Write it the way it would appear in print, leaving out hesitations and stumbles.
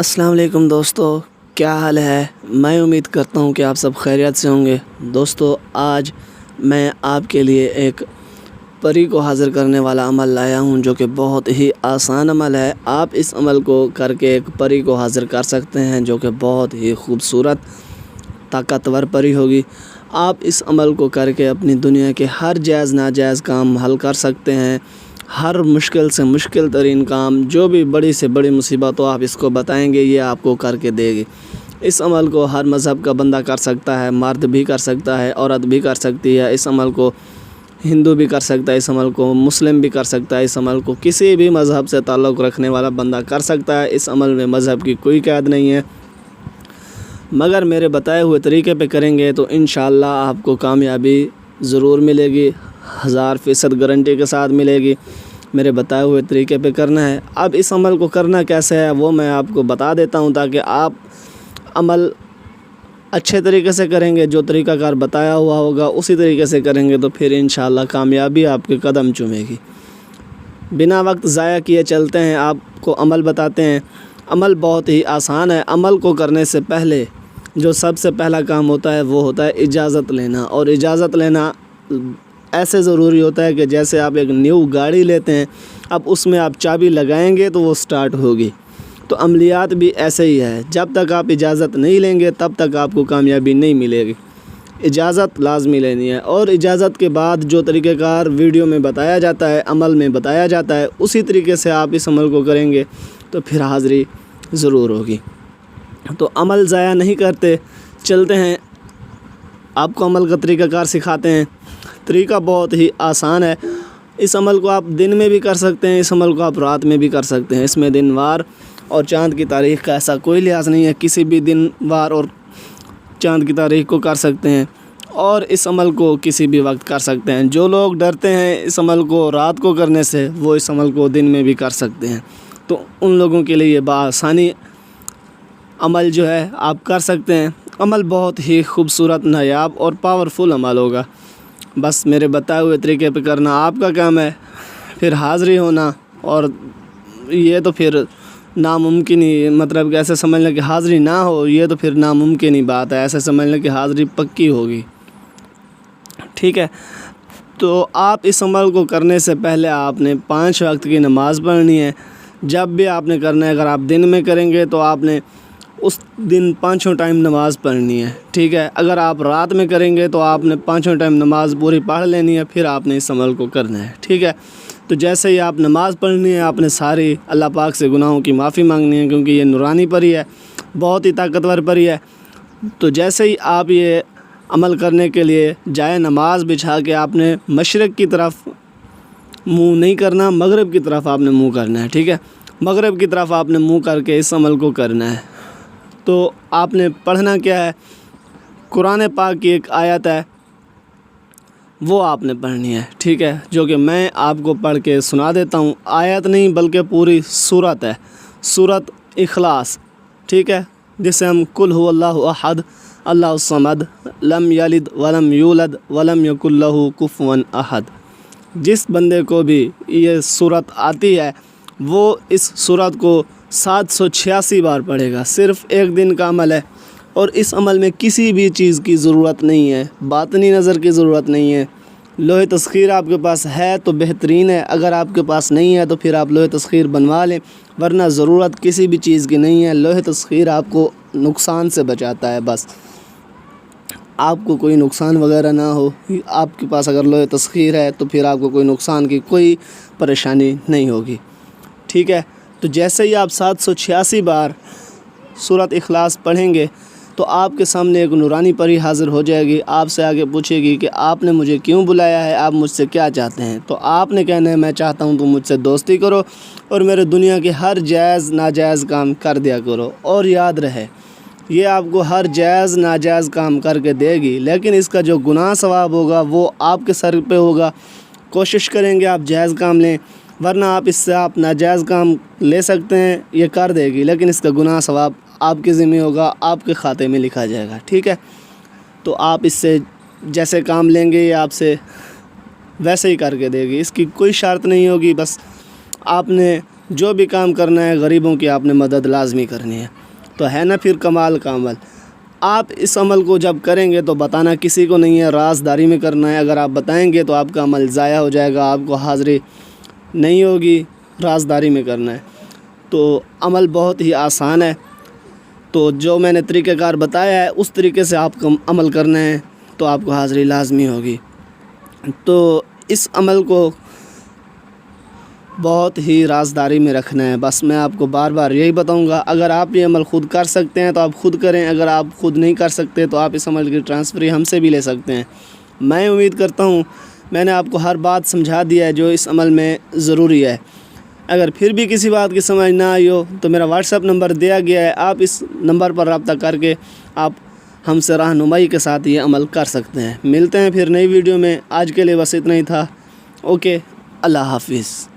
السلام علیکم دوستو، کیا حال ہے؟ میں امید کرتا ہوں کہ آپ سب خیریت سے ہوں گے۔ دوستو، آج میں آپ کے لیے ایک پری کو حاضر کرنے والا عمل لایا ہوں جو کہ بہت ہی آسان عمل ہے۔ آپ اس عمل کو کر کے ایک پری کو حاضر کر سکتے ہیں جو کہ بہت ہی خوبصورت طاقتور پری ہوگی۔ آپ اس عمل کو کر کے اپنی دنیا کے ہر جائز ناجائز کام حل کر سکتے ہیں۔ ہر مشکل سے مشکل ترین کام، جو بھی بڑی سے بڑی مصیبت ہو، آپ اس کو بتائیں گے، یہ آپ کو کر کے دے گی۔ اس عمل کو ہر مذہب کا بندہ کر سکتا ہے، مرد بھی کر سکتا ہے، عورت بھی کر سکتی ہے۔ اس عمل کو ہندو بھی کر سکتا ہے، اس عمل کو مسلم بھی کر سکتا ہے، اس عمل کو کسی بھی مذہب سے تعلق رکھنے والا بندہ کر سکتا ہے۔ اس عمل میں مذہب کی کوئی قید نہیں ہے، مگر میرے بتائے ہوئے طریقے پہ کریں گے تو انشاءاللہ آپ کو کامیابی ضرور ملے گی، 1000% گارنٹی کے ساتھ ملے گی۔ میرے بتائے ہوئے طریقے پہ کرنا ہے۔ اب اس عمل کو کرنا کیسے ہے وہ میں آپ کو بتا دیتا ہوں، تاکہ آپ عمل اچھے طریقے سے کریں گے۔ جو طریقہ کار بتایا ہوا ہوگا اسی طریقے سے کریں گے تو پھر انشاءاللہ کامیابی آپ کے قدم چومے گی۔ بنا وقت ضائع کیے چلتے ہیں، آپ کو عمل بتاتے ہیں۔ عمل بہت ہی آسان ہے۔ عمل کو کرنے سے پہلے جو سب سے پہلا کام ہوتا ہے وہ ہوتا ہے اجازت لینا، اور اجازت لینا ایسے ضروری ہوتا ہے کہ جیسے آپ ایک نیو گاڑی لیتے ہیں، اب اس میں آپ چابی لگائیں گے تو وہ سٹارٹ ہوگی۔ تو عملیات بھی ایسے ہی ہے، جب تک آپ اجازت نہیں لیں گے تب تک آپ کو کامیابی نہیں ملے گی۔ اجازت لازمی لینی ہے، اور اجازت کے بعد جو طریقہ کار ویڈیو میں بتایا جاتا ہے، عمل میں بتایا جاتا ہے، اسی طریقے سے آپ اس عمل کو کریں گے تو پھر حاضری ضرور ہوگی۔ تو عمل ضائع نہیں کرتے، چلتے ہیں، آپ کو عمل کا طریقہ کار سکھاتے ہیں۔ طریقہ بہت ہی آسان ہے۔ اس عمل کو آپ دن میں بھی کر سکتے ہیں، اس عمل کو آپ رات میں بھی کر سکتے ہیں۔ اس میں دن وار اور چاند کی تاریخ کا ایسا کوئی لحاظ نہیں ہے، کسی بھی دن وار اور چاند کی تاریخ کو کر سکتے ہیں، اور اس عمل کو کسی بھی وقت کر سکتے ہیں۔ جو لوگ ڈرتے ہیں اس عمل کو رات کو کرنے سے، وہ اس عمل کو دن میں بھی کر سکتے ہیں۔ تو ان لوگوں کے لیے یہ بآسانی عمل جو ہے آپ کر سکتے ہیں۔ عمل بہت ہی خوبصورت، نایاب اور پاورفل عمل ہوگا۔ بس میرے بتائے ہوئے طریقے پہ کرنا آپ کا کام ہے، پھر حاضری ہونا، اور یہ تو پھر ناممکن ہی، مطلب کہ ایسے سمجھ لیں کہ حاضری نہ ہو، یہ تو پھر ناممکن ہی بات ہے۔ ایسے سمجھ لیں کہ حاضری پکی ہوگی، ٹھیک ہے۔ تو آپ اس عمل کو کرنے سے پہلے آپ نے 5 وقت کی نماز پڑھنی ہے۔ جب بھی آپ نے کرنا ہے، اگر آپ دن میں کریں گے تو آپ نے اس دن 5 ٹائم نماز پڑھنی ہے، ٹھیک ہے۔ اگر آپ رات میں کریں گے تو آپ نے 5 ٹائم نماز پوری پڑھ لینی ہے، پھر آپ نے اس عمل کو کرنا ہے، ٹھیک ہے۔ تو جیسے ہی آپ نماز پڑھنی ہے، آپ نے ساری اللہ پاک سے گناہوں کی معافی مانگنی ہے، کیونکہ یہ نورانی پری ہے، بہت ہی طاقتور پری ہے۔ تو جیسے ہی آپ یہ عمل کرنے کے لیے جائے نماز بچھا کے، آپ نے مشرق کی طرف منہ نہیں کرنا، مغرب کی طرف آپ نے منہ کرنا ہے، ٹھیک ہے۔ مغرب کی طرف آپ نے منہ کر کے اس عمل کو کرنا ہے۔ تو آپ نے پڑھنا کیا ہے؟ قرآن پاک کی ایک آیت ہے، وہ آپ نے پڑھنی ہے، ٹھیک ہے، جو کہ میں آپ کو پڑھ کے سنا دیتا ہوں۔ آیت نہیں بلکہ پوری سورت ہے، سورت اخلاص، ٹھیک ہے، جسے ہم قل هو اللہ احد اللہ الصمد لم یلد ولم یولد ولم یکن لہ کفوا احد۔ جس بندے کو بھی یہ سورت آتی ہے وہ اس سورت کو 786 بار پڑھے گا۔ صرف ایک دن کا عمل ہے، اور اس عمل میں کسی بھی چیز کی ضرورت نہیں ہے، باطنی نظر کی ضرورت نہیں ہے۔ لوح تسخیر آپ کے پاس ہے تو بہترین ہے، اگر آپ کے پاس نہیں ہے تو پھر آپ لوح تسخیر بنوا لیں، ورنہ ضرورت کسی بھی چیز کی نہیں ہے۔ لوح تسخیر آپ کو نقصان سے بچاتا ہے، بس آپ کو کوئی نقصان وغیرہ نہ ہو۔ آپ کے پاس اگر لوح تسخیر ہے تو پھر آپ کو کوئی نقصان کی کوئی پریشانی نہیں ہوگی، ٹھیک ہے۔ تو جیسے ہی آپ 786 بار سورت اخلاص پڑھیں گے تو آپ کے سامنے ایک نورانی پری حاضر ہو جائے گی، آپ سے آگے پوچھے گی کہ آپ نے مجھے کیوں بلایا ہے، آپ مجھ سے کیا چاہتے ہیں؟ تو آپ نے کہنا ہے میں چاہتا ہوں تم مجھ سے دوستی کرو اور میرے دنیا کے ہر جائز ناجائز کام کر دیا کرو۔ اور یاد رہے، یہ آپ کو ہر جائز ناجائز کام کر کے دے گی، لیکن اس کا جو گناہ ثواب ہوگا وہ آپ کے سر پہ ہوگا۔ کوشش کریں گے آپ جائز کام لیں، ورنہ آپ اس سے آپ ناجائز کام لے سکتے ہیں، یہ کر دے گی، لیکن اس کا گناہ ثواب آپ کے ذمہ ہوگا، آپ کے کھاتے میں لکھا جائے گا، ٹھیک ہے۔ تو آپ اس سے جیسے کام لیں گے یہ آپ سے ویسے ہی کر کے دے گی، اس کی کوئی شرط نہیں ہوگی، بس آپ نے جو بھی کام کرنا ہے غریبوں کی آپ نے مدد لازمی کرنی ہے۔ تو ہے نا پھر کمال کا عمل۔ آپ اس عمل کو جب کریں گے تو بتانا کسی کو نہیں ہے، رازداری میں کرنا ہے۔ اگر آپ بتائیں گے تو آپ کا عمل ضائع ہو جائے گا، آپ کو حاضری نہیں ہوگی، رازداری میں کرنا ہے۔ تو عمل بہت ہی آسان ہے، تو جو میں نے طریقہ کار بتایا ہے اس طریقے سے آپ کو عمل کرنا ہے تو آپ کو حاضری لازمی ہوگی۔ تو اس عمل کو بہت ہی رازداری میں رکھنا ہے۔ بس میں آپ کو بار بار یہی بتاؤں گا، اگر آپ یہ عمل خود کر سکتے ہیں تو آپ خود کریں، اگر آپ خود نہیں کر سکتے تو آپ اس عمل کی ٹرانسفری ہم سے بھی لے سکتے ہیں۔ میں امید کرتا ہوں میں نے آپ کو ہر بات سمجھا دیا ہے جو اس عمل میں ضروری ہے۔ اگر پھر بھی کسی بات کی سمجھ نہ آئی ہو تو میرا واٹس ایپ نمبر دیا گیا ہے، آپ اس نمبر پر رابطہ کر کے آپ ہم سے رہنمائی کے ساتھ یہ عمل کر سکتے ہیں۔ ملتے ہیں پھر نئی ویڈیو میں، آج کے لیے بس اتنا ہی تھا۔ اوکے، اللہ حافظ۔